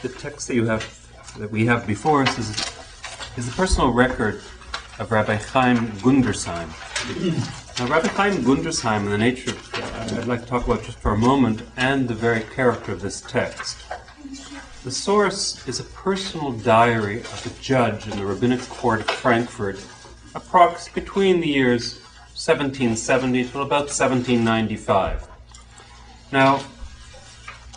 the text that we have before us is the personal record of Rabbi Chaim Gundersheim. Now, Rabbi Chaim Gundersheim, and the nature I'd like to talk about just for a moment, and the very character of this text. The source is a personal diary of a judge in the rabbinic court of Frankfurt, approximately between the years 1770 to about 1795. Now,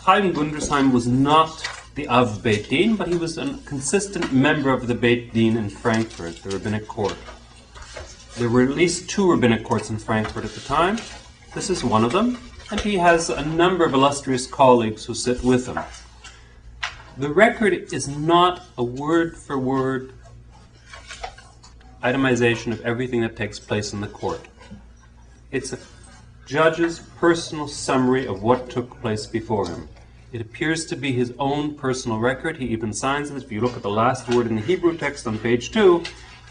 Chaim Gundersheim was not the Av Beit Din, but he was a consistent member of the Beit Din in Frankfurt, the rabbinic court. There were at least 2 rabbinic courts in Frankfurt at the time. This is one of them, and he has a number of illustrious colleagues who sit with him. The record is not a word-for-word itemization of everything that takes place in the court. It's a judge's personal summary of what took place before him. It appears to be his own personal record. He even signs it. If you look at the last word in the Hebrew text on page 2,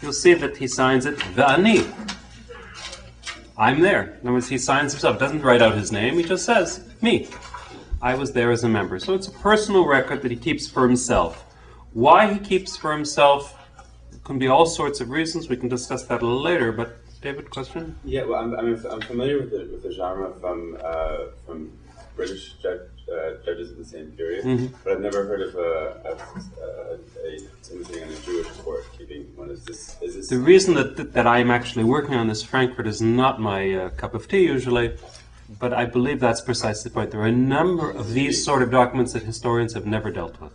you'll see that he signs it, V'ani. I'm there. In other words, he signs himself. Doesn't write out his name. He just says, me. I was there as a member. So it's a personal record that he keeps for himself. Why he keeps for himself can be all sorts of reasons. We can discuss that a little later. But David, question? Yeah, well, I'm familiar with the genre from British judges of the same period, but I've never heard of something in a Jewish court keeping one. Is this? The reason that I'm actually working on this Frankfurt is not my cup of tea usually, but I believe that's precisely the point. There are a number of these sort of documents that historians have never dealt with.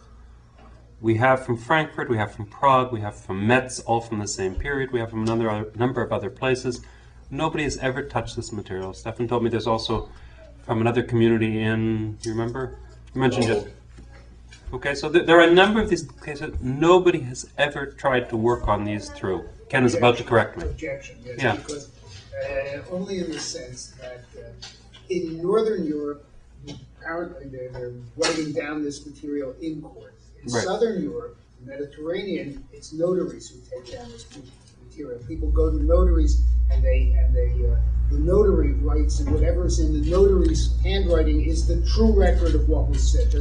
We have from Frankfurt, we have from Prague, we have from Metz, all from the same period. We have from another number of other places. Nobody has ever touched this material. Stefan told me there's also from another community in, you remember? You mentioned it. Okay, so there are a number of these cases. Nobody has ever tried to work on these through. Ken is about to correct me. Objection, yes, yeah. Because only in the sense that in Northern Europe, apparently they're writing down this material in court. In right. Southern Europe, the Mediterranean, it's notaries who take down this material. People go to notaries and the notary writes, and whatever's in the notary's handwriting is the true record of what was said.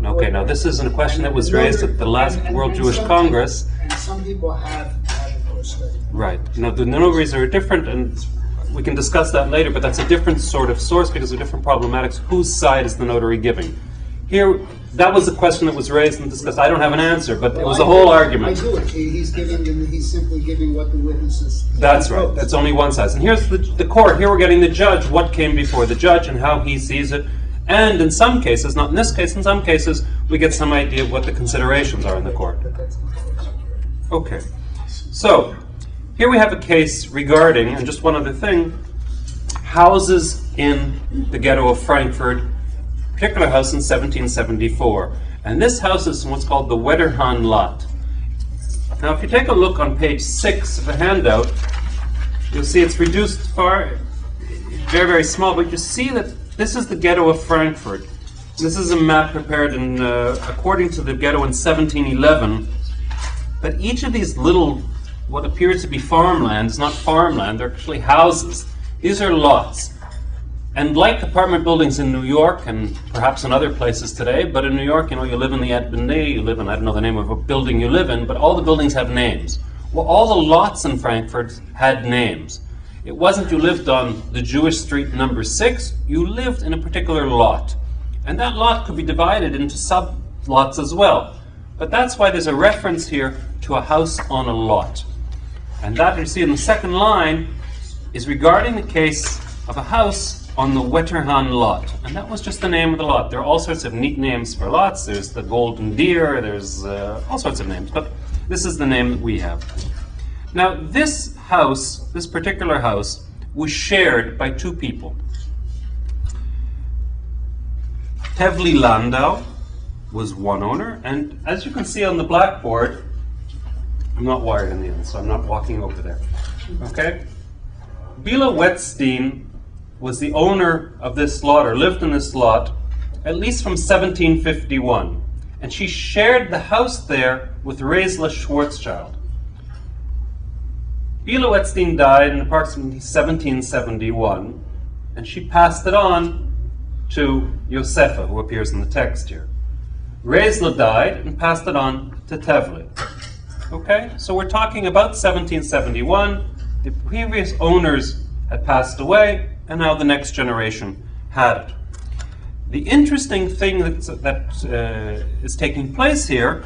Okay. Now this isn't a question that was raised at the last World Jewish Congress. And some people have of course, studied. Right. Now the notaries are different, and we can discuss that later, but that's a different sort of source because of different problematics. Whose side is the notary giving? Here, that was a question that was raised and discussed. I don't have an answer, but it was a whole argument. I do it. He's simply giving what the witnesses. That's right. That's only one side. And here's the court. Here we're getting the judge, what came before the judge and how he sees it. And in some cases, not in this case, in some cases, we get some idea of what the considerations are in the court. Okay. So, here we have a case regarding, and just one other thing, houses in the ghetto of Frankfurt, particular house in 1774. And this house is what's called the Wetterhahn lot. Now, if you take a look on page 6 of the handout, you'll see it's reduced very, very small, but you see that this is the ghetto of Frankfurt. This is a map prepared in, according to the ghetto in 1711. But each of these little, what appears to be farmland, is not farmland, they're actually houses. These are lots. And like apartment buildings in New York, and perhaps in other places today, but in New York, you live in the Edmonton, you live in, I don't know the name of a building you live in, but all the buildings have names. Well, all the lots in Frankfurt had names. It wasn't you lived on the Jewish street number 6, you lived in a particular lot. And that lot could be divided into sub-lots as well. But that's why there's a reference here to a house on a lot. And that you see in the second line is regarding the case of a house on the Wetterhahn lot. And that was just the name of the lot. There are all sorts of neat names for lots. There's the Golden Deer, there's all sorts of names, but this is the name that we have. Now this house, this particular house, was shared by 2 people. Tevli Landau was one owner, and as you can see on the blackboard, I'm not wired in the end, so I'm not walking over there. Okay? Bila Wetstein was the owner of this lot, or lived in this lot, at least from 1751. And she shared the house there with Resla Schwarzschild. Bila Wetstein died in approximately 1771, and she passed it on to Josefa, who appears in the text here. Rezla died and passed it on to Tevlin. Okay, so we're talking about 1771. The previous owners had passed away, and now the next generation had it. The interesting thing that is taking place here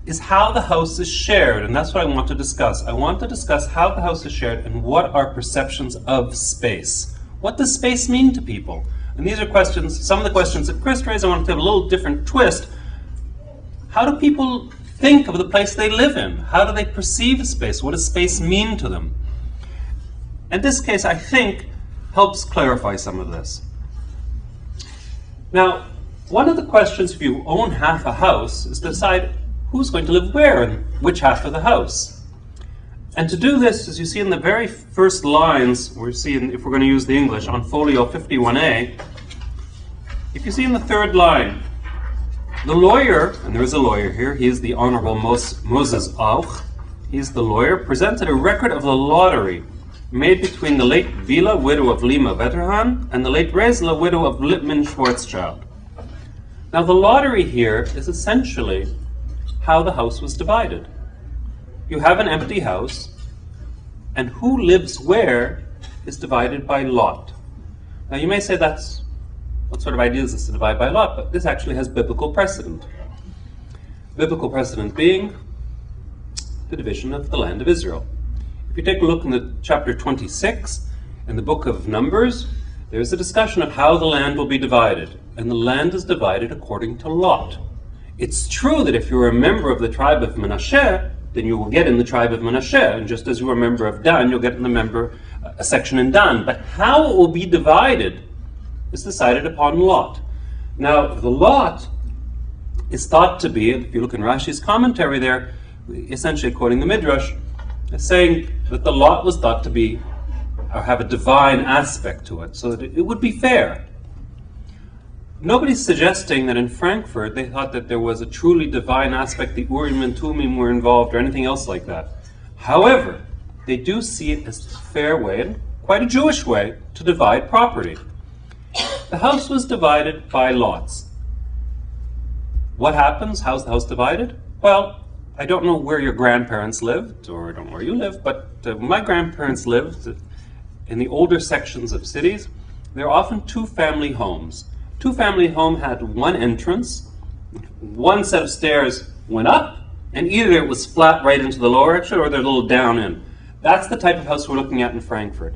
is how the house is shared, and that's what I want to discuss. I want to discuss how the house is shared and what are perceptions of space. What does space mean to people? And these are questions, some of the questions that Chris raised. I want to have a little different twist. How do people think of the place they live in? How do they perceive space? What does space mean to them? And this case, I think, helps clarify some of this. Now, one of the questions if you own half a house is to decide who's going to live where and which half of the house. And to do this, as you see in the very first lines, we're seeing, if we're going to use the English, on folio 51A, if you see in the third line, the lawyer, and there is a lawyer here, he is the Honorable Moses Auch, he's the lawyer, presented a record of the lottery made between the late Vila, widow of Lima Vetterhan, and the late Rezla, widow of Lippmann Schwarzschild. Now the lottery here is essentially how the house was divided. You have an empty house, and who lives where is divided by lot. Now you may say that's, what sort of idea is this to divide by lot? But this actually has biblical precedent. Biblical precedent being the division of the land of Israel. If you take a look in the chapter 26 in the book of Numbers, there's a discussion of how the land will be divided, and the land is divided according to lot. It's true that if you're a member of the tribe of Menashe, then you will get in the tribe of Menashe, and just as you are a member of Dan, you'll get in a section in Dan. But how it will be divided is decided upon lot. Now, the lot is thought to be, if you look in Rashi's commentary there, essentially quoting the Midrash, saying that the lot was thought to be, or have a divine aspect to it, so that it would be fair. Nobody's suggesting that in Frankfurt they thought that there was a truly divine aspect, the Urim and Tumim were involved, or anything else like that. However, they do see it as a fair way, and quite a Jewish way, to divide property. The house was divided by lots. What happens? How's the house divided? Well, I don't know where your grandparents lived, or I don't know where you live, but when my grandparents lived in the older sections of cities, there are often two-family homes. Two-family home had one entrance, one set of stairs went up, and either it was flat right into the lower exit or they're a little down in. That's the type of house we're looking at in Frankfurt.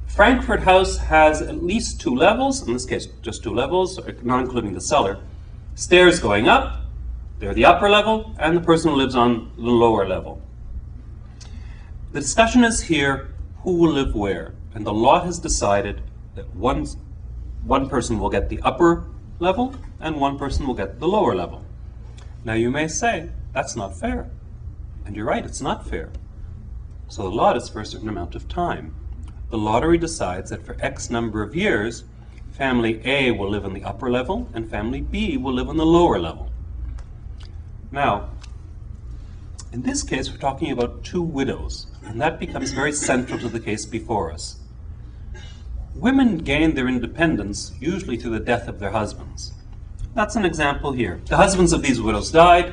Frankfurt House has at least 2 levels, in this case just 2 levels, not including the cellar. Stairs going up, they're the upper level, and the person who lives on the lower level. The discussion is here, who will live where? And the lot has decided that one person will get the upper level, and one person will get the lower level. Now you may say, that's not fair. And you're right, it's not fair. So the lot is for a certain amount of time. The lottery decides that for X number of years, family A will live on the upper level, and family B will live on the lower level. Now, in this case, we're talking about 2 widows, and that becomes very central to the case before us. Women gain their independence usually through the death of their husbands. That's an example here. The husbands of these widows died.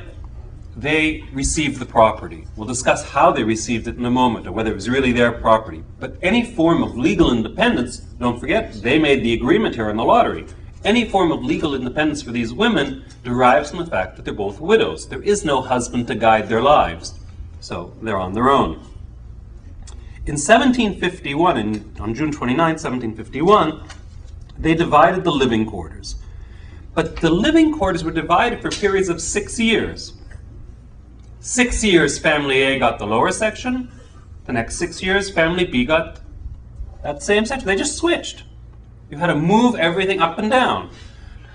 They received the property. We'll discuss how they received it in a moment, or whether it was really their property. But any form of legal independence, don't forget, they made the agreement here in the lottery. Any form of legal independence for these women derives from the fact that they're both widows. There is no husband to guide their lives, so they're on their own. In 1751, on June 29, 1751, they divided the living quarters. But the living quarters were divided for periods of 6 years. 6 years, family A got the lower section. The next 6 years, family B got that same section. They just switched. You had to move everything up and down.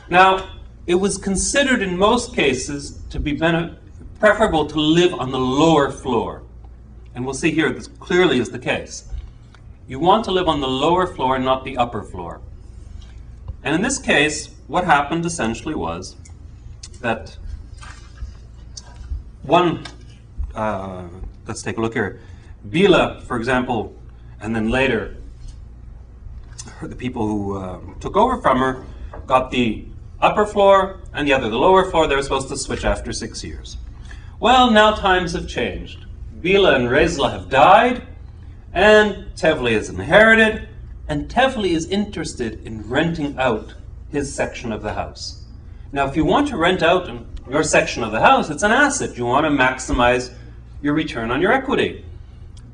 Now, it was considered in most cases to be preferable to live on the lower floor. And we'll see here this clearly is the case. You want to live on the lower floor, not the upper floor. And in this case, what happened essentially was that let's take a look here. Bila, for example, and then later, the people who took over from her got the upper floor and the other the lower floor. They were supposed to switch after 6 years. Well, now times have changed. Bila and Rezla have died, and Tevli is inherited, and Tevli is interested in renting out his section of the house. Now, if you want to rent out your section of the house, it's an asset. You want to maximize your return on your equity.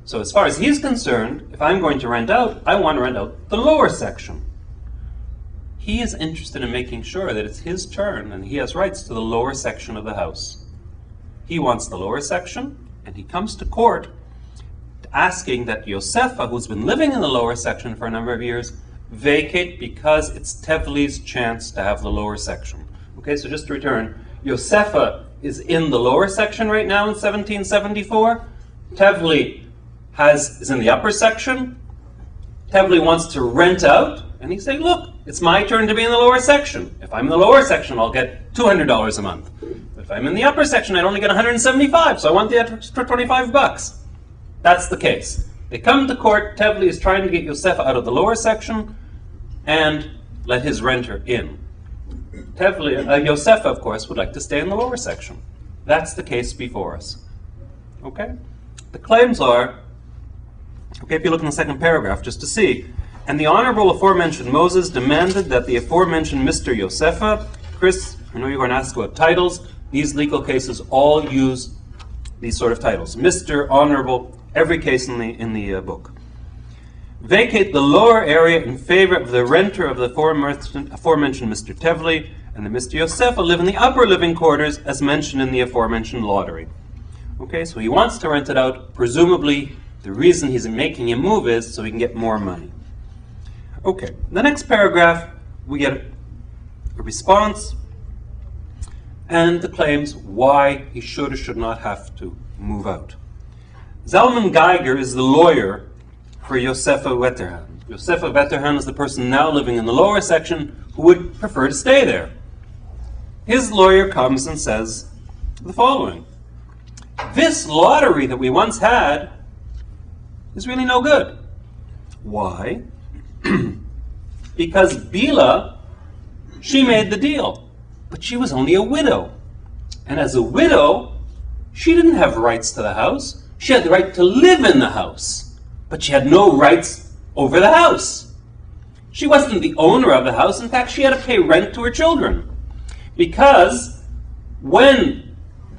So as far as he's concerned, if I'm going to rent out, I want to rent out the lower section. He is interested in making sure that it's his turn and he has rights to the lower section of the house. He wants the lower section, and he comes to court asking that Yosefa, who's been living in the lower section for a number of years, vacate because it's Tevli's chance to have the lower section. Okay, so just to return, Yosefa is in the lower section right now in 1774. Tevli is in the upper section. Tevli wants to rent out, and he's saying, look, it's my turn to be in the lower section. If I'm in the lower section, I'll get $200 a month. But if I'm in the upper section, I'd only get $175, so I want the extra $25. That's the case. They come to court. Tevli is trying to get Yosefa out of the lower section and let his renter in. Yosefa, of course, would like to stay in the lower section. That's the case before us. Okay? The claims are, okay, if you look in the second paragraph, just to see, and the Honorable aforementioned Moses demanded that the aforementioned Mr. Yosefa, Chris, I know you're going to ask about titles. These legal cases all use these sort of titles. Mr. Honorable, every case in the book. Vacate the lower area in favor of the renter of the aforementioned Mr. Tevli, and the Mr. Yosefa live in the upper living quarters as mentioned in the aforementioned lottery. Okay, so he wants to rent it out. Presumably, the reason he's making him move is so he can get more money. Okay, the next paragraph, we get a response and the claims why he should or should not have to move out. Zalman Geiger is the lawyer for Yosefa Wetterhan. Yosefa Wetterhan is the person now living in the lower section who would prefer to stay there. His lawyer comes and says the following: this lottery that we once had is really no good. Why? Because Bila, she made the deal, but she was only a widow. And as a widow, she didn't have rights to the house. She had the right to live in the house, but she had no rights over the house. She wasn't the owner of the house. In fact, she had to pay rent to her children. Because when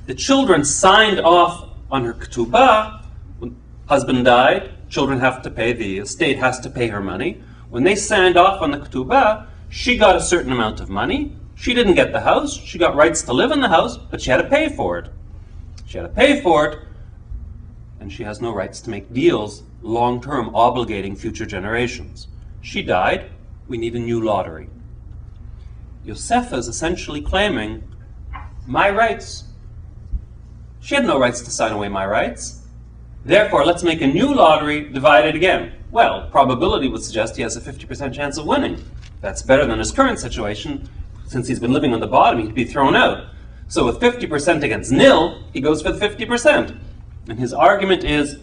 the children signed off on her ketubah, when husband died, children have to pay, the estate has to pay her money. When they signed off on the ketubah, she got a certain amount of money. She didn't get the house. She got rights to live in the house, but she had to pay for it. She had to pay for it, and she has no rights to make deals long-term obligating future generations. She died. We need a new lottery. Yosefa is essentially claiming my rights. She had no rights to sign away my rights. Therefore, let's make a new lottery, divide it again. Well, probability would suggest he has a 50% chance of winning. That's better than his current situation. Since he's been living on the bottom, he'd be thrown out. So with 50% against nil, he goes for the 50%. And his argument is,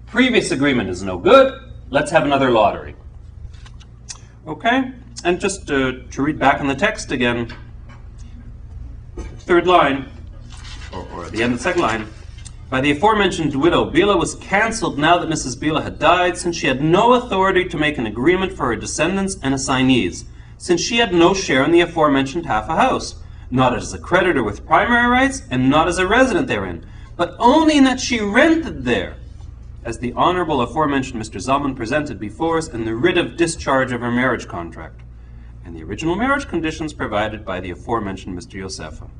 previous agreement is no good, let's have another lottery. Okay? And just to read back in the text again, third line, or the end of the second line, by the aforementioned widow, Bila was cancelled now that Mrs. Bila had died, since she had no authority to make an agreement for her descendants and assignees, since she had no share in the aforementioned half a house, not as a creditor with primary rights, and not as a resident therein, but only in that she rented there, as the Honorable aforementioned Mr. Zalman presented before us in the writ of discharge of her marriage contract, and the original marriage conditions provided by the aforementioned Mr. Yosefa.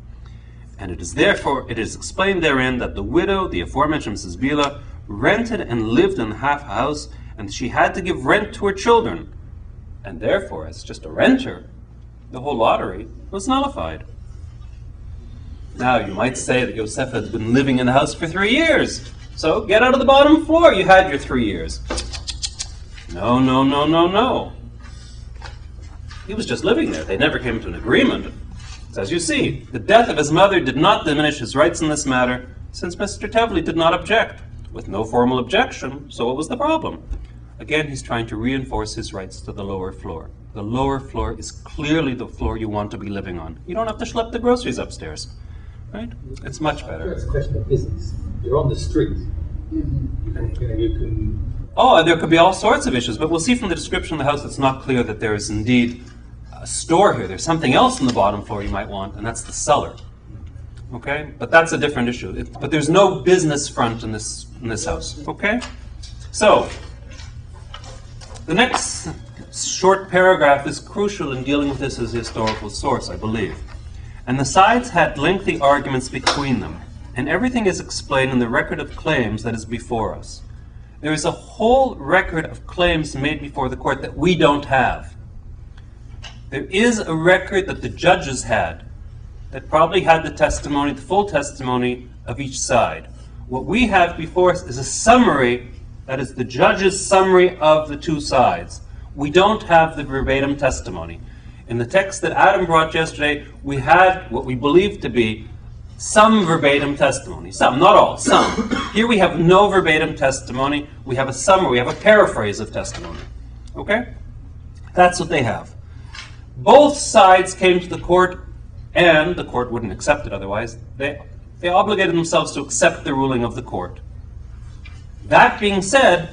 And it is explained therein that the widow, the aforementioned Mrs. Bila, rented and lived in half a house, and she had to give rent to her children, and therefore, as just a renter, the whole lottery was nullified. Now, you might say that Yosefa has been living in the house for 3 years, so get out of the bottom floor, you had your 3 years. No, no, no, no, no. He was just living there. They never came to an agreement. As you see, the death of his mother did not diminish his rights in this matter, since Mr. Tevli did not object. With no formal objection, so what was the problem? Again, he's trying to reinforce his rights to the lower floor. The lower floor is clearly the floor you want to be living on. You don't have to schlep the groceries upstairs, right? It's much better. It's a question of business. You're on the street. And you can... Oh, and there could be all sorts of issues, but we'll see from the description of the house it's not clear that there is indeed a store here. There's something else on the bottom floor you might want, and that's the cellar. Okay? But that's a different issue. But there's no business front in this house. Okay? So, the next short paragraph is crucial in dealing with this as a historical source, I believe. And the sides had lengthy arguments between them, and everything is explained in the record of claims that is before us. There is a whole record of claims made before the court that we don't have. There is a record that the judges had that probably had the testimony, the full testimony of each side. What we have before us is a summary, that is the judge's summary of the two sides. We don't have the verbatim testimony. In the text that Adam brought yesterday, we had what we believe to be some verbatim testimony. Some, not all, some. Here we have no verbatim testimony. We have a summary, we have a paraphrase of testimony. Okay? That's what they have. Both sides came to the court, and the court wouldn't accept it otherwise. They obligated themselves to accept the ruling of the court. That being said,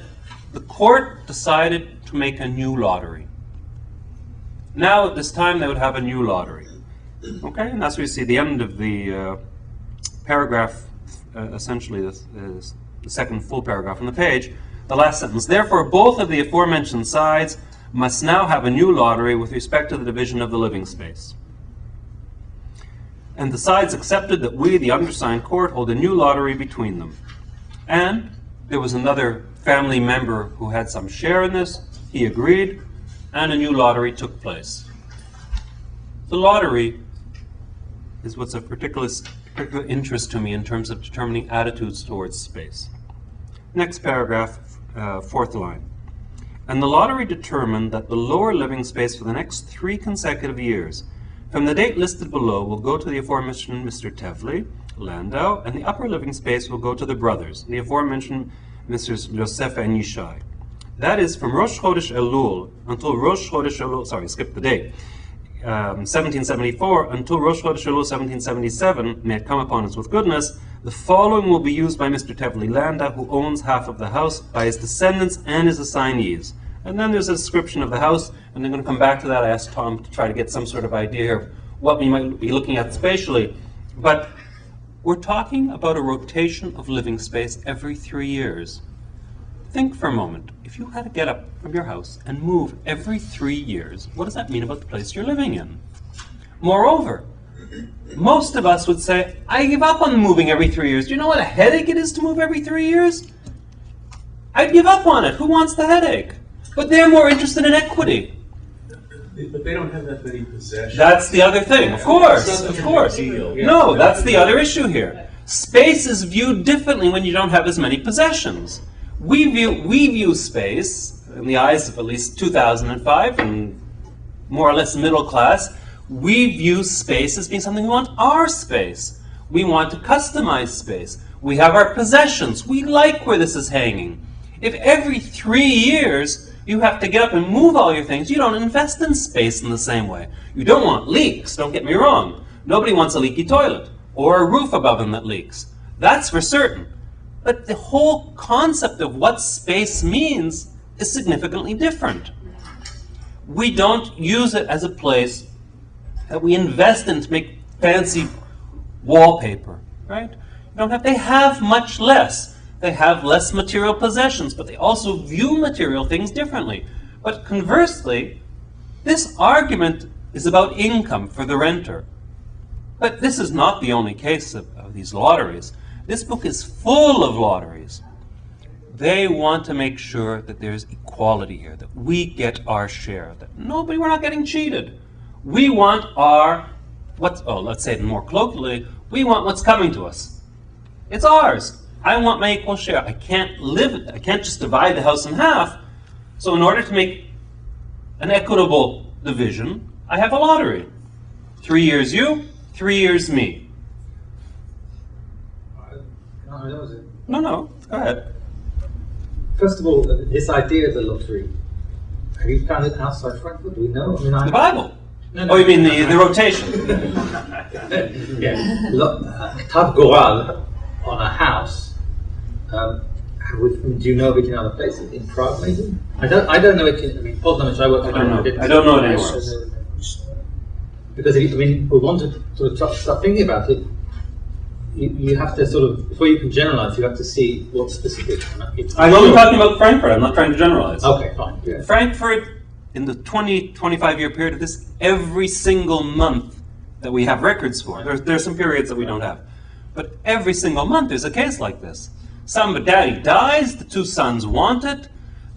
the court decided to make a new lottery. Now, at this time, they would have a new lottery. Okay? And that's where you see the end of the paragraph, essentially the second full paragraph on the page, the last sentence. Therefore, both of the aforementioned sides must now have a new lottery with respect to the division of the living space. And the sides accepted that we, the undersigned court, hold a new lottery between them. And there was another family member who had some share in this. He agreed, and a new lottery took place. The lottery is what's of particular interest to me in terms of determining attitudes towards space. Next paragraph, fourth line. And the lottery determined that the lower living space for the next 3 consecutive years, from the date listed below, will go to the aforementioned Mr. Tevli, Landau, and the upper living space will go to the brothers, the aforementioned Messrs. Yosef and Yishai. That is, from Rosh Chodesh Elul until Rosh Chodesh Elul, sorry, skip the date, 1774 until Rosh Chodesh Elul 1777, may it come upon us with goodness, the following will be used by Mr. Tevli Landau, who owns half of the house, by his descendants and his assignees. And then there's a description of the house, and I'm going to come back to that. I asked Tom to try to get some sort of idea of what we might be looking at spatially. But we're talking about a rotation of living space every 3 years. Think for a moment. If you had to get up from your house and move every 3 years, what does that mean about the place you're living in? Moreover, most of us would say, I give up on moving every 3 years. Do you know what a headache it is to move every 3 years? I'd give up on it. Who wants the headache? But they're more interested in equity. But they don't have that many possessions. That's the other thing. Of course, of course. No, that's the other issue here. Space is viewed differently when you don't have as many possessions. We view space, in the eyes of at least 2005 and more or less middle class, we view space as being something we want our space. We want to customize space. We have our possessions. We like where this is hanging. If every 3 years you have to get up and move all your things, you don't invest in space in the same way. You don't want leaks, don't get me wrong. Nobody wants a leaky toilet or a roof above them that leaks. That's for certain. But the whole concept of what space means is significantly different. We don't use it as a place that we invest in to make fancy wallpaper, right? They have much less. They have less material possessions, but they also view material things differently. But conversely, this argument is about income for the renter. But this is not the only case of these lotteries. This book is full of lotteries. They want to make sure that there's equality here, that we get our share, that we're not getting cheated. We want let's say it more colloquially, we want what's coming to us. It's ours. I want my equal share. I can't just divide the house in half. So in order to make an equitable division, I have a lottery. 3 years you, 3 years me. No, No, go ahead. First of all, this idea of the lottery Have you found it outside Frankfurt? Do we know? I mean, The Bible. No, no. Oh, you mean the rotation? Yeah. Look, Tav Goral on a house. Do you know of it in other places? In Prague, maybe? I don't know it. I mean, Poznań, which I work. I don't know it anywhere else. Because I mean, we want to sort of start thinking about it. You have to sort of, before you can generalize, you have to see what's specific. I'm only talking about Frankfurt. I'm not trying to generalize. Okay, fine. Yeah. Frankfurt, in the 25-year period of this, every single month that we have records for, there's some periods that we don't have, but every single month there's a case like this. Daddy dies, the two sons want it,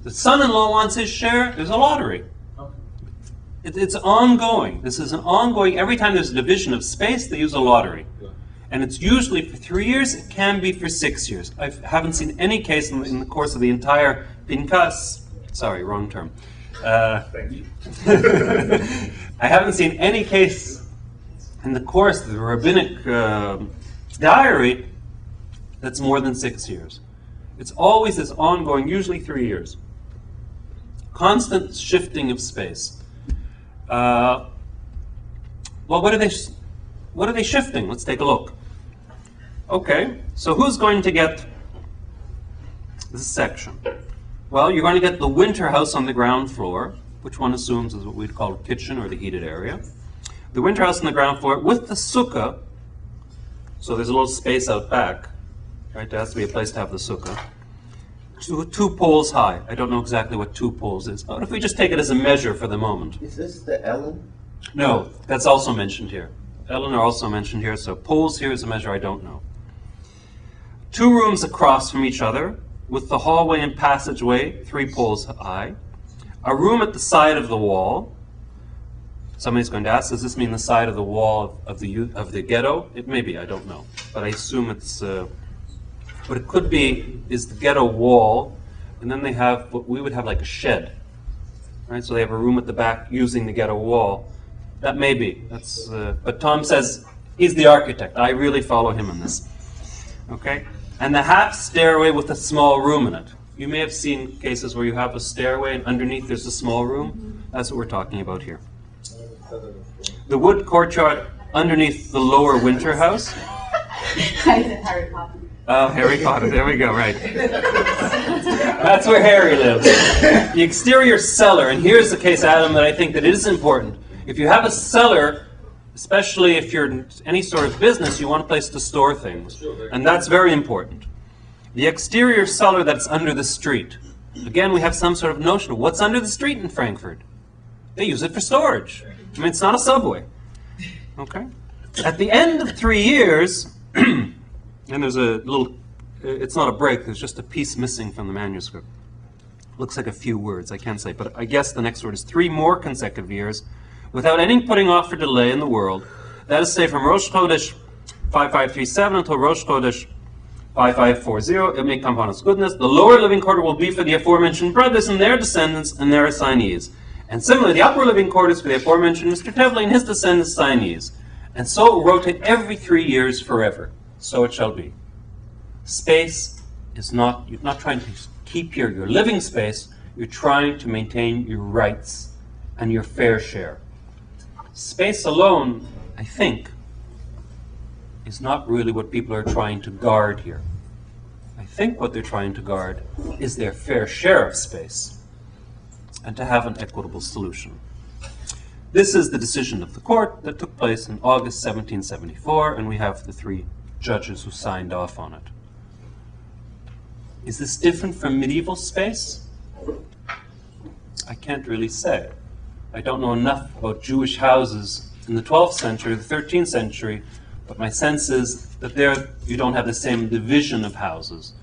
the son-in-law wants his share, there's a lottery. It's ongoing. This is an ongoing, every time there's a division of space, they use a lottery. And it's usually for 3 years, it can be for 6 years. I haven't seen any case in the course of the entire Pinkas, sorry, wrong term. Thank you. I haven't seen any case in the course of the rabbinic diary that's more than 6 years. It's always this ongoing, usually 3 years. Constant shifting of space. Well, what are they shifting? Let's take a look. Okay, so who's going to get this section? Well, you're going to get the winter house on the ground floor, which one assumes is what we'd call the kitchen or the heated area. The winter house on the ground floor with the sukkah, so there's a little space out back, right? There has to be a place to have the sukkah. Two poles high. I don't know exactly what 2 poles is, but if we just take it as a measure for the moment. Is this the Ellen? No, that's also mentioned here. Ellen are also mentioned here, so poles here is a measure I don't know. 2 rooms across from each other, with the hallway and passageway 3 poles high. A room at the side of the wall. Somebody's going to ask, does this mean the side of the wall of the ghetto? It may be, I don't know. But I assume it's, what it could be is the ghetto wall, and then they have what we would have like a shed. Right? So they have a room at the back using the ghetto wall. That may be. That's, but Tom says he's the architect. I really follow him on this. Okay? And the half stairway with a small room in it. You may have seen cases where you have a stairway and underneath there's a small room. That's what we're talking about here. The wood courtyard underneath the lower winter house. Harry Potter. Oh, Harry Potter. There we go, right. That's where Harry lives. The exterior cellar, and here's the case, Adam, that I think that it is important. If you have a cellar, especially if you're in any sort of business, you want a place to store things. And that's very important. The exterior cellar that's under the street. Again, we have some sort of notion of what's under the street in Frankfurt. They use it for storage. I mean, it's not a subway. Okay? At the end of 3 years, and there's a little, it's not a break, there's just a piece missing from the manuscript. Looks like a few words, I can't say, but I guess the next word is 3 more consecutive years, without any putting off or delay in the world. That is, say, from Rosh Chodesh 5537 until Rosh Chodesh 5540, it may come upon its goodness. The lower living quarter will be for the aforementioned brothers and their descendants and their assignees. And similarly, the upper living quarters for the aforementioned Mr. Tevlin and his descendants assignees. And so it will rotate every 3 years forever. So it shall be. Space is not, you're not trying to keep your living space, you're trying to maintain your rights and your fair share. Space alone, I think, is not really what people are trying to guard here. I think what they're trying to guard is their fair share of space and to have an equitable solution. This is the decision of the court that took place in August 1774, and we have the 3 judges who signed off on it. Is this different from medieval space? I can't really say. I don't know enough about Jewish houses in the 12th century, the 13th century, but my sense is that there you don't have the same division of houses.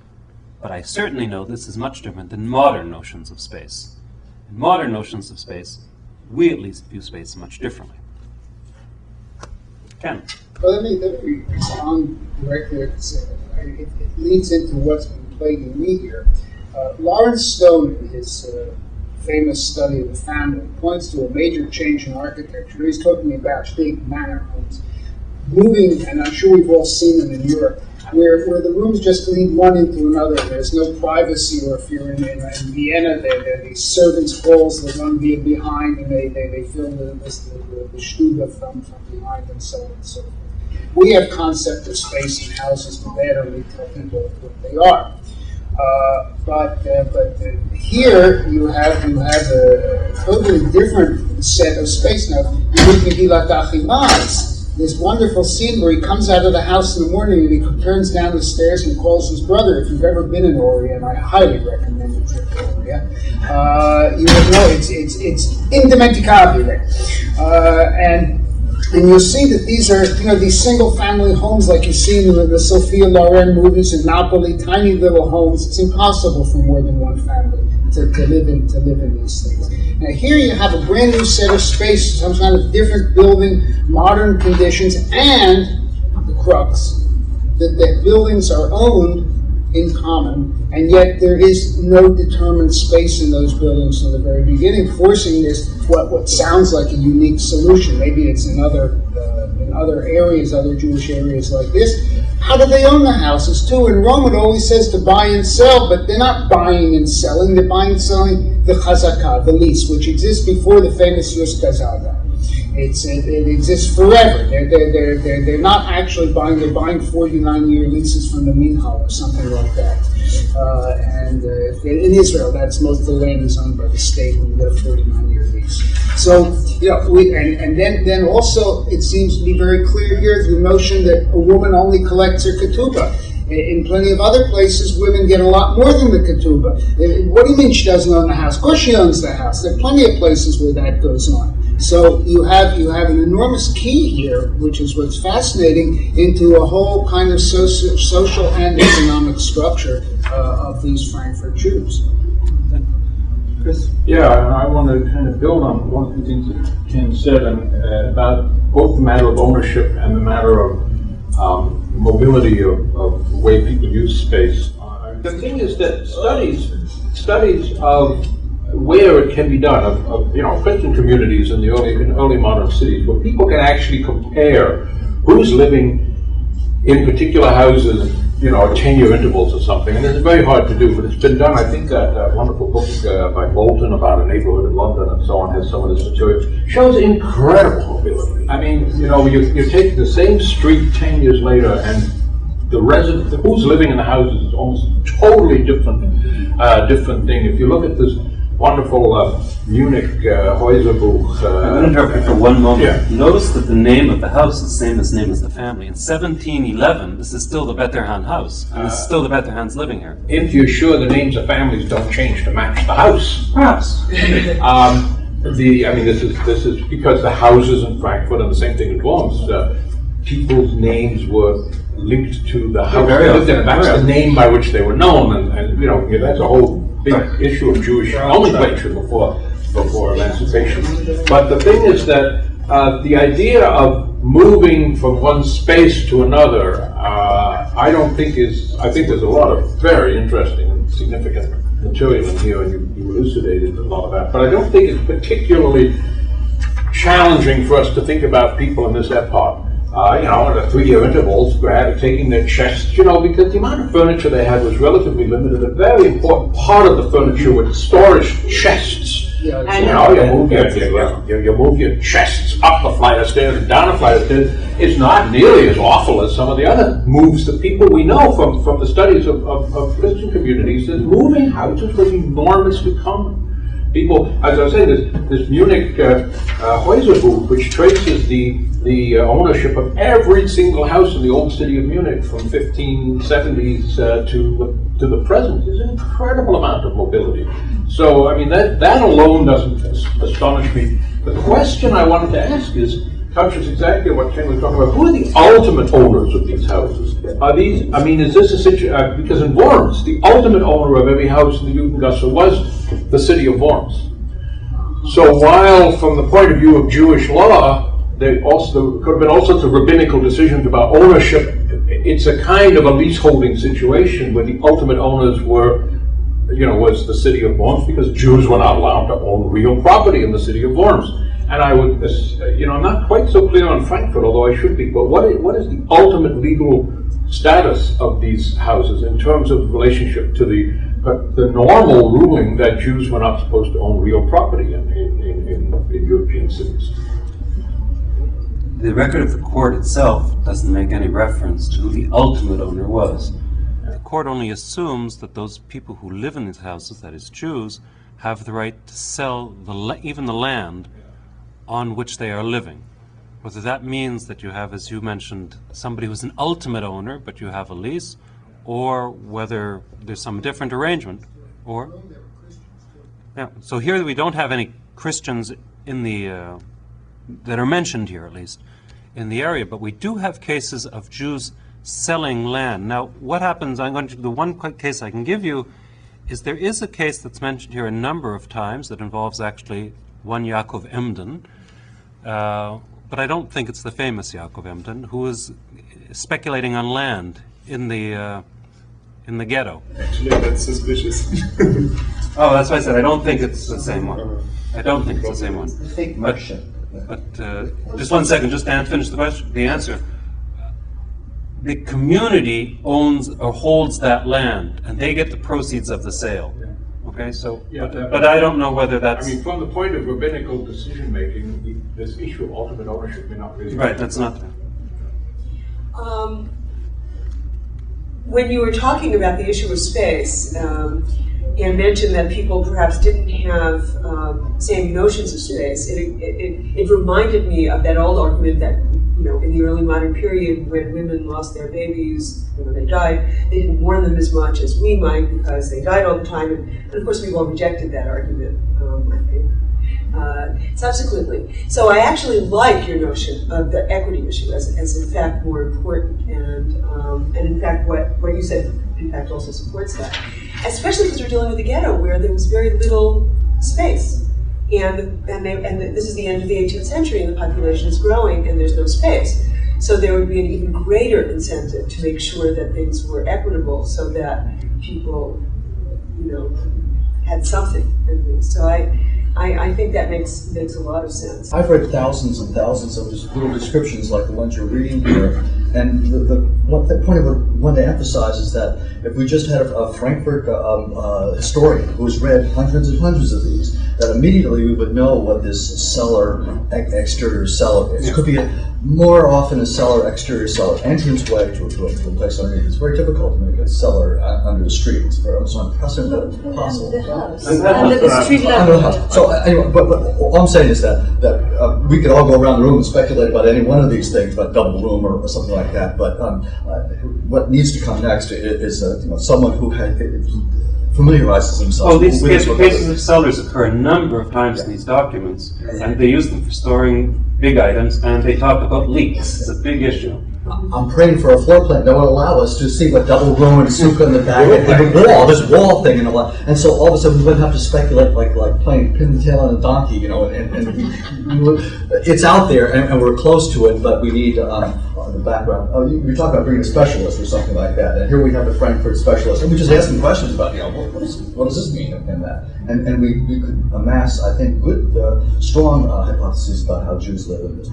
But I certainly know this is much different than modern notions of space. In modern notions of space, we at least view space much differently. Ken? Well, let me respond directly. It leads into what's been plaguing me here. Lawrence Stone, in his famous study of the family, points to a major change in architecture. He's talking about big manor homes moving, and I'm sure we've all seen them in Europe, where the rooms just lead one into another. There's no privacy, or if you're in Vienna, there are these servants' halls that run behind, and they film the Stube from behind, and so on and so forth. We have concept of space in houses, but they don't really tell people what they are. But here you have a totally different set of space. Now, you look at Megillat Achimaz, this wonderful scene where he comes out of the house in the morning and he turns down the stairs and calls his brother. If you've ever been in Oria, and I highly recommend a trip to Oria, you will know it's indimenticabile. And you'll see that these are, these single-family homes like you see in the Sophia Loren movies in Napoli, tiny little homes. It's impossible for more than one family to live in these things. Now here you have a brand new set of space, some kind of different building, modern conditions, and the crux, that the buildings are owned in common, and yet there is no determined space in those buildings from the very beginning, forcing this what sounds like a unique solution. Maybe it's in other areas, other Jewish areas like this. How do they own the houses too? In Rome it always says to buy and sell, but they're not buying and selling. They're buying and selling the chazakah, the lease, which exists before the famous Yus Gazada. It exists forever. They're not actually buying. They're buying 49-year leases from the minhal or something like that. And in Israel, that's most of the land is owned by the state, and we get a 49-year lease. So then also it seems to be very clear here the notion that a woman only collects her ketubah. In plenty of other places, women get a lot more than the ketubah. What do you mean she doesn't own the house? Of course she owns the house. There are plenty of places where that goes on. So you have an enormous key here, which is what's fascinating, into a whole kind of social and economic structure of these Frankfurt Jews. Chris? Yeah, I want to kind of build on one of the things that Ken said about both the matter of ownership and the matter of mobility of the way people use space. The thing is that studies of where it can be done, of Christian communities in the early modern cities, where people can actually compare who's living in particular houses, at 10-year intervals or something, and it's very hard to do, but it's been done. I think that wonderful book by Bolton about a neighborhood in London and so on has some of this material. Shows incredible mobility. I mean, you take the same street 10 years later, and the resident, who's living in the houses, is almost totally different thing. If you look at this wonderful Munich Häuserbuch. I'm going to interrupt you for one moment. Yeah. Notice that the name of the house is the same as the name of the family. In 1711, this is still the Betterhan house, and this is still the Betterhans living here. If you're sure the names of families don't change to match the house. Perhaps. This is because the houses in Frankfurt, and the same thing in Worms, people's names were linked to the house. That's the name by which they were known, and that's a whole big issue of Jewish nomenclature before emancipation. But the thing is that the idea of moving from one space to another, I think there's a lot of very interesting and significant material in here, and you elucidated a lot of that. But I don't think it's particularly challenging for us to think about people in this epoch. At a 3-year intervals, taking their chests, because the amount of furniture they had was relatively limited. A very important part of the furniture was storage chests. You move your chests up a flight of stairs and down a flight of stairs. It's not nearly as awful as some of the other moves that people we know from the studies of Christian communities. That moving houses was enormously common. People, as I was saying, this Munich Häuserbuch, which traces the ownership of every single house in the old city of Munich from 1570s to the present, is an incredible amount of mobility. So, that alone doesn't astonish me. The question I wanted to ask touches exactly what Ken was talking about. Who are the ultimate owners of these houses? Is this a situation, because in Worms, the ultimate owner of every house in the Judengasse was the city of Worms. So while from the point of view of Jewish law, there could have been all sorts of rabbinical decisions about ownership, it's a kind of a leaseholding situation where the ultimate owners was the city of Worms, because Jews were not allowed to own real property in the city of Worms. And I would, I'm not quite so clear on Frankfurt, although I should be, but what is the ultimate legal status of these houses in terms of relationship to the normal ruling that Jews were not supposed to own real property in European cities. The record of the court itself doesn't make any reference to who the ultimate owner was. The court only assumes that those people who live in these houses, that is Jews, have the right to sell even the land on which they are living. Whether that means that you have, as you mentioned, somebody who's an ultimate owner, but you have a lease, or whether there's some different arrangement. Or, yeah. So here we don't have any Christians in the that are mentioned here, at least, in the area, but we do have cases of Jews selling land. Now, what happens? The one case I can give you is there is a case that's mentioned here a number of times that involves actually one Yaakov Emden. But I don't think it's the famous Yaakov Emden, who was speculating on land in the ghetto. Actually, that's suspicious. Oh, that's why I said I don't think it's the same one. I don't think it's the same one. Fake merchant. But just one second, just to finish the answer. The community owns or holds that land, and they get the proceeds of the sale. Okay, so, Yeah, but I don't know whether that's... I mean, from the point of rabbinical decision-making, this issue of ultimate ownership may not really... Right, that's not... When you were talking about the issue of space, and mentioned that people perhaps didn't have same notions of space, it reminded me of that old argument that, you know, in the early modern period when women lost their babies, when they died, they didn't mourn them as much as we might because they died all the time. And of course, we've all rejected that argument, I think, subsequently. So I actually like your notion of the equity issue as in fact more important, and in fact what you said in fact also supports that, especially because we're dealing with a ghetto where there was very little space. And this is the end of the 18th century, and the population is growing, and there's no space. So there would be an even greater incentive to make sure that things were equitable, so that people, you know, had something at least. So I think that makes a lot of sense. I've read thousands and thousands of just little descriptions like the ones you're reading here, and the point I want to emphasize is that if we just had a Frankfurt historian who's read hundreds and hundreds of these, that immediately we would know what this cellar, exterior cellar is. It could be more often a cellar, exterior cellar, entranceway to a place underneath. It's very difficult to make a cellar under the street. It's very almost unprecedented, impossible. The house. Under the street level. So anyway, but all I'm saying is that we could all go around the room and speculate about any one of these things, about double room or something like that. But what needs to come next is someone who familiarizes himself. Well, these cases of cellars occur a number of times in these documents, and they use them for storing big items, and they talk about leaks. It's a big issue. I'm praying for a floor plan that will allow us to see what double room and sukkah in the back and the wall, this wall thing and all that. And so all of a sudden we wouldn't have to speculate like playing pin the tail on a donkey, it's out there and we're close to it, but we need the background. Oh, you're talking about bringing a specialist or something like that. And here we have the Frankfurt specialist, and we just ask them questions about, what does this mean and that. And we could amass, I think, good, strong hypotheses about how Jews live in this.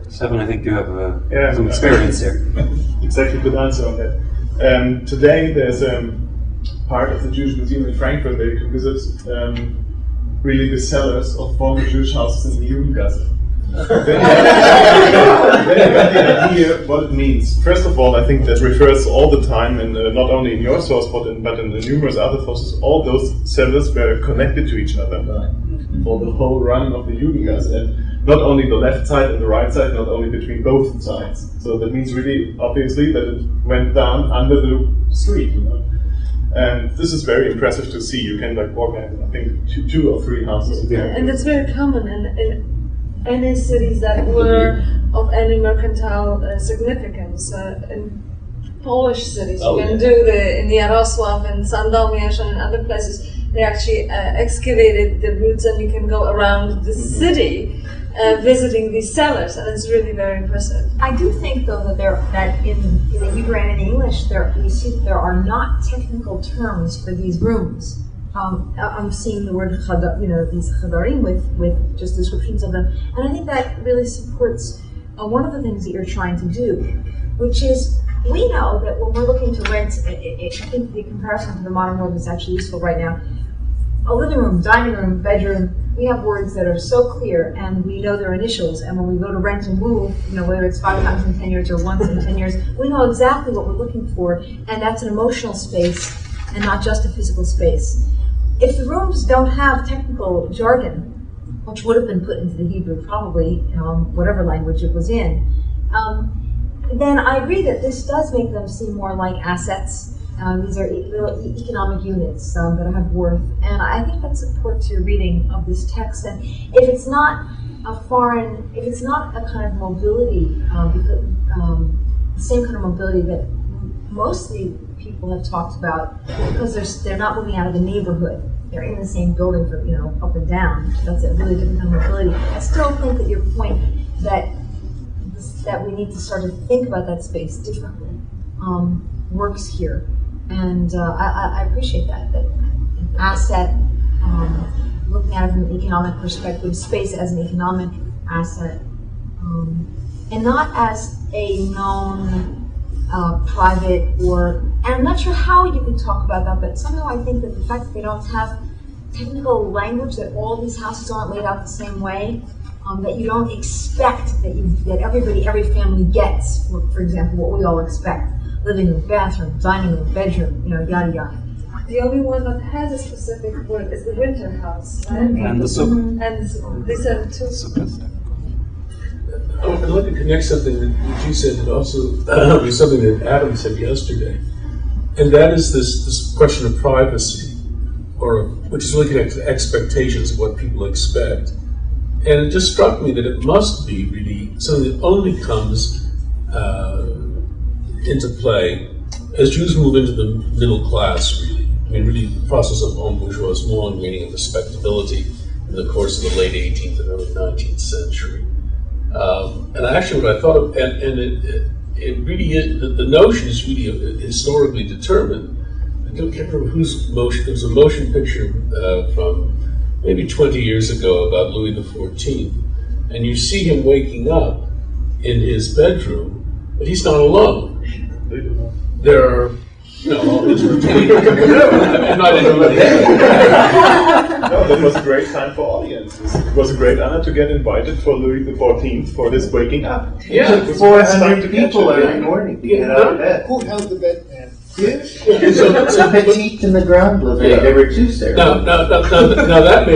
Stefan, I think you have some experience here. Exactly, good answer on that. Today there's part of the Jewish Museum in Frankfurt where you can visit really the cellars of former Jewish houses in the Jugendgasse. Then you get the idea what it means. First of all, I think that refers all the time, and not only in your source, but in the numerous other sources, all those cellars were connected to each other for the whole run of the Jugendgasse. And not only the left side and the right side, not only between both sides. So that means really, obviously, that it went down under the street, And this is very impressive to see. You can walk in, I think, two or three houses. And it's very common in any cities that were of any mercantile significance. In Polish cities, you can do in Yarosław and Sandomierz and other places, they actually excavated the roots, and you can go around the city visiting these cellars, and it's really very impressive. I do think, though, that in the Hebrew and in English, we see that there are not technical terms for these rooms. I'm seeing the word these chadarim with just descriptions of them, and I think that really supports one of the things that you're trying to do, which is we know that when we're looking to rent, I think the comparison to the modern world is actually useful right now. A living room, dining room, bedroom, we have words that are so clear and we know their initials, and when we go to rent and move, whether it's 5 times in 10 years or once in 10 years, we know exactly what we're looking for, and that's an emotional space and not just a physical space. If the rooms don't have technical jargon, which would have been put into the Hebrew probably, whatever language it was in, then I agree that this does make them seem more like assets. These are little economic units that have worth, and I think that supports your reading of this text. And if it's not if it's not a kind of mobility, the same kind of mobility that mostly people have talked about, because they're not moving out of the neighborhood. They're in the same building for up and down. That's a really different kind of mobility. I still think that your point that we need to start to think about that space differently works here. And I appreciate that an asset, looking at it from an economic perspective, space as an economic asset, and not as a known private and I'm not sure how you can talk about that, but somehow I think that the fact that they don't have technical language, that all these houses aren't laid out the same way, that you don't expect that every family gets, for example, what we all expect. Living room, bathroom, dining room, bedroom, yada yada. The only one that has a specific word is the winter house, right? And the soup. And these are two. I'd like to connect something that you said and also with something that Adam said yesterday. And that is this question of privacy, which is really connected to expectations of what people expect. And it just struck me that it must be really something that only comes into play as Jews move into the middle class, really. I mean, really the process of en bourgeoisement, meaning of respectability, in the course of the late 18th and early 19th century. And actually what I thought of, and it really is, the notion is really historically determined. I can't remember whose motion, there was a motion picture from maybe 20 years ago about Louis XIV, and you see him waking up in his bedroom, but he's not alone. There are, all his routine. Not everybody. No, that was a great time for audiences. It was a great honor to get invited for Louis XIV for this waking up. Yeah, It was the best time to 400 people catch it. every morning to get out of bed. Who held the bedpan? So petite in the ground living. There were two ceremonies. Now that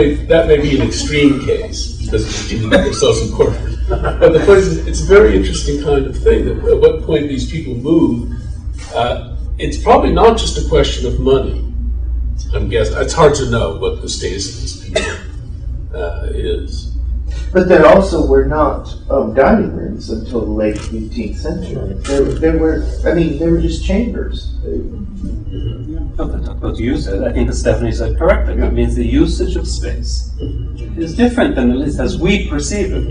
may be an extreme case because it's so important. But the point is, it's a very interesting kind of thing. That at what point these people move, it's probably not just a question of money. I'm guessing it's hard to know what the status of these people is. But there also were not dining rooms until the late 18th century. There were just chambers. What you said, I think that Stephanie said correctly. It means the usage of space is different than at least as we perceive it.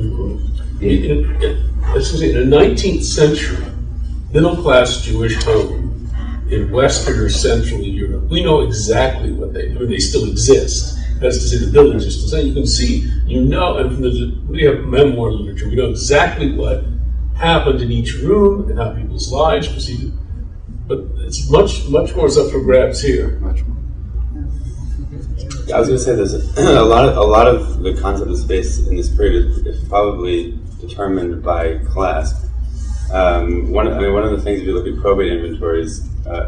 In the 19th century, middle-class Jewish home in Western or Central Europe, we know exactly what they still exist. That's to say, the buildings are still, you can see, and we have memoir literature, we know exactly what happened in each room and how people's lives proceeded. But it's much more up for grabs here. Much more. I was going to say there's a lot of the concept of space in this period is probably determined by class. One of the things, if you look at probate inventories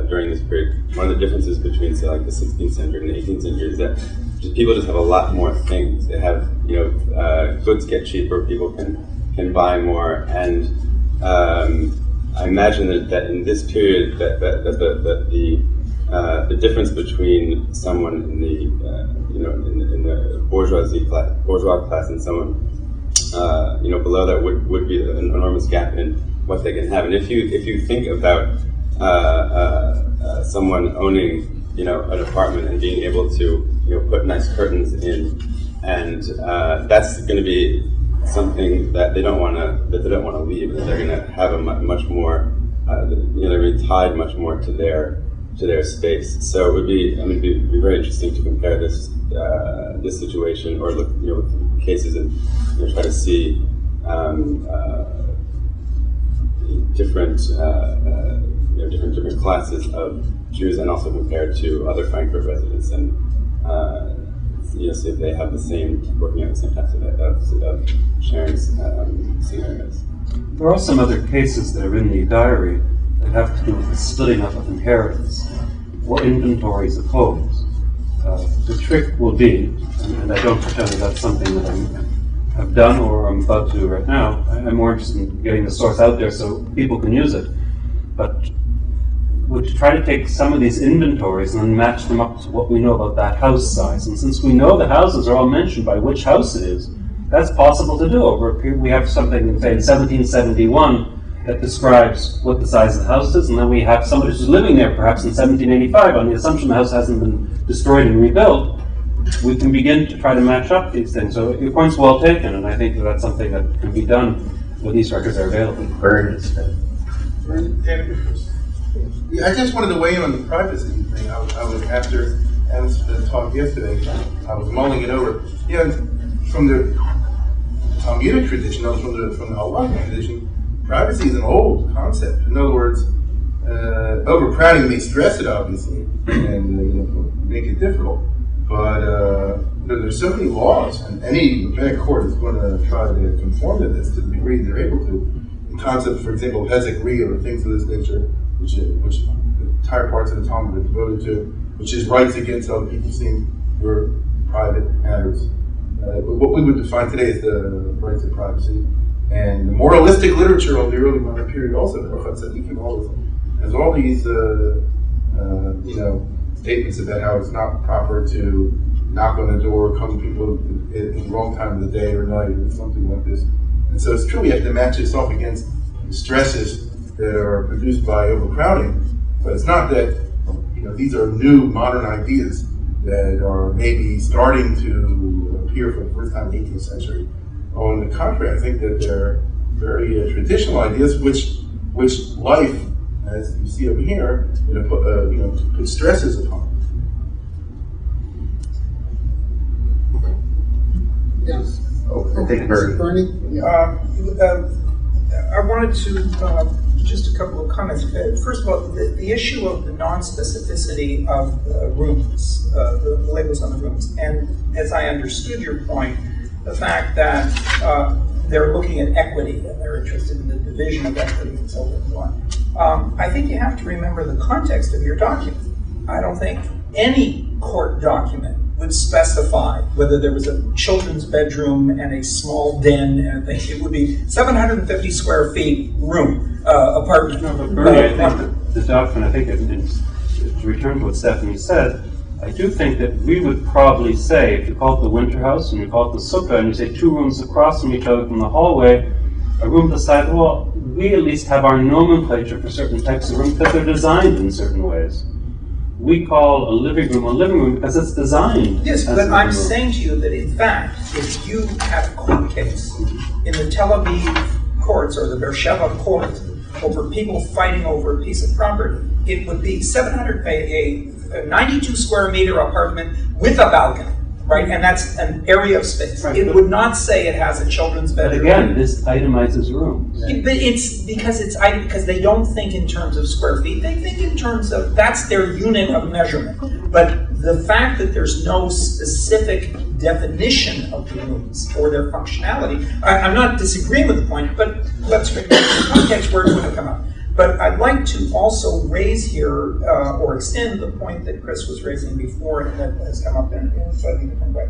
during this period, one of the differences between, say, like the 16th century and the 18th century is that people just have a lot more things. They have, goods get cheaper, people can buy more, and I imagine that in this period that the difference between someone in the in the bourgeois class and someone below that would be an enormous gap in what they can have. And if you think about someone owning an apartment and being able to put nice curtains in, and that's going to be something that they don't want to leave. That they're going to have a much more they're going to be tied much more to their space. So it would be very interesting to compare this situation or look with cases and try to see different classes of Jews and also compared to other Frankfurt residents and see if they have the same, working at the same types of sharing scenarios. There are some other cases that are in the diary that have to do with the splitting up of inheritance or inventories of homes. The trick will be, and I don't pretend that that's something that I have done or I'm about to do right now. I'm more interested in getting the source out there so people can use it. But would try to take some of these inventories and then match them up to what we know about that house size. And since we know the houses are all mentioned by which house it is, that's possible to do over a period. We have something, say, in 1771 that describes what the size of the house is, and then we have somebody who's living there perhaps in 1785 on the assumption the house hasn't been destroyed and rebuilt. We can begin to try to match up these things. So your point's well taken, and I think that that's something that can be done when these records are available. Yeah, I just wanted to weigh in on the privacy thing. I was after Adam's talk yesterday, I was mulling it over. Yeah, from the Talmudic tradition, from the halachic tradition, privacy is an old concept. In other words, overcrowding may stress it, obviously, and make it difficult. But there's so many laws, and any rabbinic court is going to try to conform to this to the degree they're able to. The concept, for example, of hezek riyah or things of this nature, which entire parts of the Talmud are devoted to, which is rights against other people seeing your private matters. What we would define today as the rights of privacy. And the moralistic literature of the early modern period also, has all these statements about how it's not proper to knock on the door, come to people at the wrong time of the day or night or something like this. And so it's true, we have to match this off against the stresses that are produced by overcrowding. But it's not that these are new modern ideas that are maybe starting to appear for the first time in the 18th century. On the contrary, I think that they're very traditional ideas, which life, as you see over here, put stresses upon. Yes. I think Bernie? Yeah. I wanted to just a couple of comments. First of all, the issue of the non-specificity of the rooms, the labels on the rooms, and as I understood your point, the fact that they're looking at equity and they're interested in the division of equity and so forth and so on. I think you have to remember the context of your document. I don't think any court document would specify whether there was a children's bedroom and a small den and I think it would be 750 square feet room, apartment. No, but Bernie, I think that the document, I think, to return to what Stephanie said, I do think that we would probably say, if you call it the winter house and you call it the sukkah and you say 2 rooms across from each other from the hallway, a room the size, well, we at least have our nomenclature for certain types of rooms because they're designed in certain ways. We call a living room because it's designed. Yes, but I'm saying to you that in fact, if you have a court case in the Tel Aviv courts or the Beersheba court over people fighting over a piece of property, it would be a 92 square meter apartment with a balcony, right? And that's an area of space. Right, it would not say it has a children's bedroom. But again, this itemizes rooms. But it's because they don't think in terms of square feet. They think in terms of, that's their unit of measurement. But the fact that there's no specific definition of the rooms or their functionality, I'm not disagreeing with the point, but let's remember the context where it would have come up. But I'd like to also raise here, or extend the point that Chris was raising before and that has come up in a slightly different way.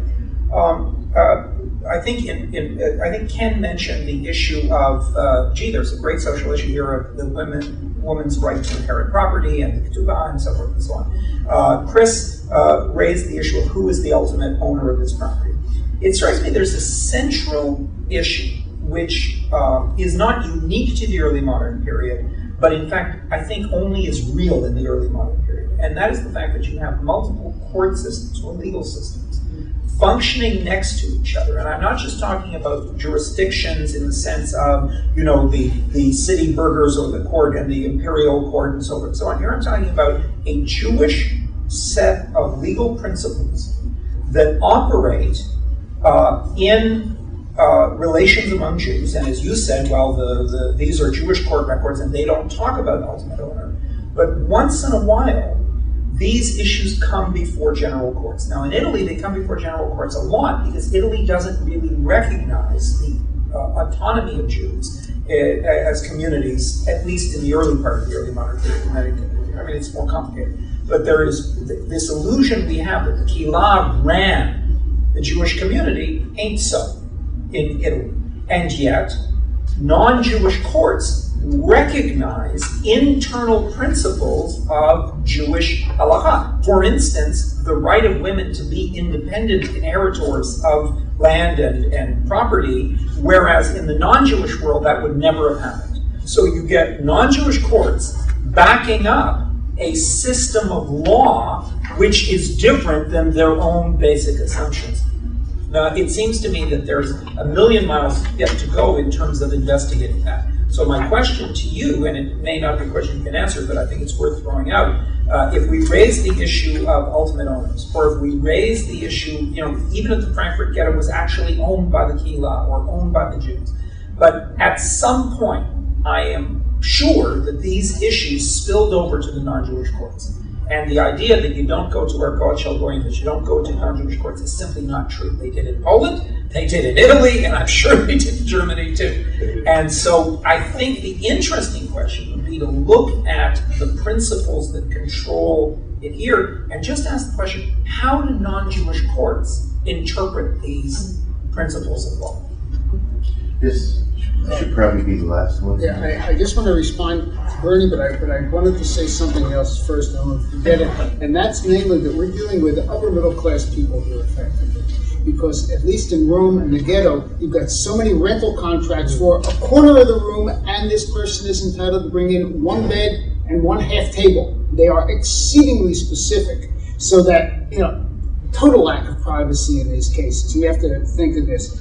I think Ken mentioned the issue of, there's a great social issue here of the woman's right to inherit property and the ketubah and so forth and so on. Chris raised the issue of who is the ultimate owner of this property. It strikes me there's a central issue which is not unique to the early modern period, but in fact, I think only is real in the early modern period. And that is the fact that you have multiple court systems or legal systems functioning next to each other. And I'm not just talking about jurisdictions in the sense of, the city burghers or the court and the imperial court and so forth and so on. Here I'm talking about a Jewish set of legal principles that operate in relations among Jews, and as you said, well, these are Jewish court records and they don't talk about ultimate owner. But once in a while, these issues come before general courts. Now, in Italy, they come before general courts a lot because Italy doesn't really recognize the autonomy of Jews as communities, at least in the early part of the early modern period. I mean, it's more complicated. But there is this illusion we have that the Kehillah ran the Jewish community. Ain't so in Italy. And yet, non-Jewish courts recognize internal principles of Jewish halakha. For instance, the right of women to be independent inheritors of land and property, whereas in the non-Jewish world that would never have happened. So you get non-Jewish courts backing up a system of law which is different than their own basic assumptions. Now, it seems to me that there's a million miles yet to go in terms of investigating that. So my question to you, and it may not be a question you can answer, but I think it's worth throwing out, if we raise the issue of ultimate owners, or if we raise the issue, even if the Frankfurt Ghetto was actually owned by the Kehillah or owned by the Jews, but at some point, I am sure that these issues spilled over to the non-Jewish courts. And the idea that you don't go to Ergot Shalgoyim, that you don't go to non-Jewish courts, is simply not true. They did in Poland, they did in Italy, and I'm sure they did in Germany too. And so I think the interesting question would be to look at the principles that control it here, and just ask the question, how do non-Jewish courts interpret these principles of law? This should probably be the last one. Yeah, I just want to respond to Bernie, but I wanted to say something else first. I won't forget it, and that's namely that we're dealing with upper middle class people here effectively, because at least in Rome and the ghetto, you've got so many rental contracts for a corner of the room, and this person is entitled to bring in one bed and one half table. They are exceedingly specific, so that total lack of privacy in these cases. You have to think of this.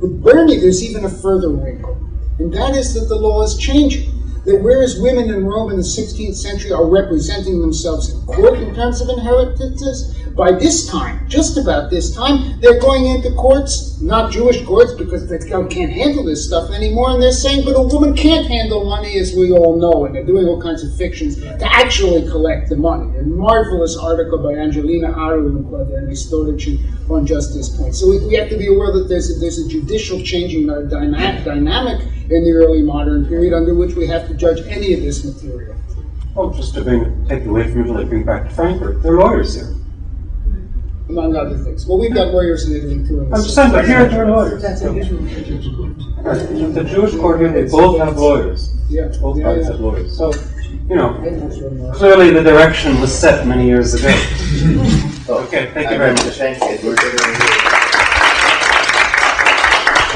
With Bernie, there's even a further wrinkle, and that is that the law is changing. That whereas women in Rome in the 16th century are representing themselves in court in terms of inheritances, by this time, just about this time, they're going into courts, not Jewish courts, because they can't handle this stuff anymore, and they're saying, but a woman can't handle money, as we all know, and they're doing all kinds of fictions to actually collect the money. A marvelous article by Angelina Aru and Historici on just this point. So we have to be aware that there's a judicial changing dynamic in the early modern period under which we have to judge any of this material. Well, just to take away from Italy, bring back to Frankfurt, there are lawyers here. Among other things. Well, we've got lawyers in Italy too. I'm just saying, but here there are lawyers. That's an issue. The Jewish court here, they both have lawyers. Yeah. Both parties have lawyers. So, clearly the direction was set many years ago. Okay, thank you very much. Thank you.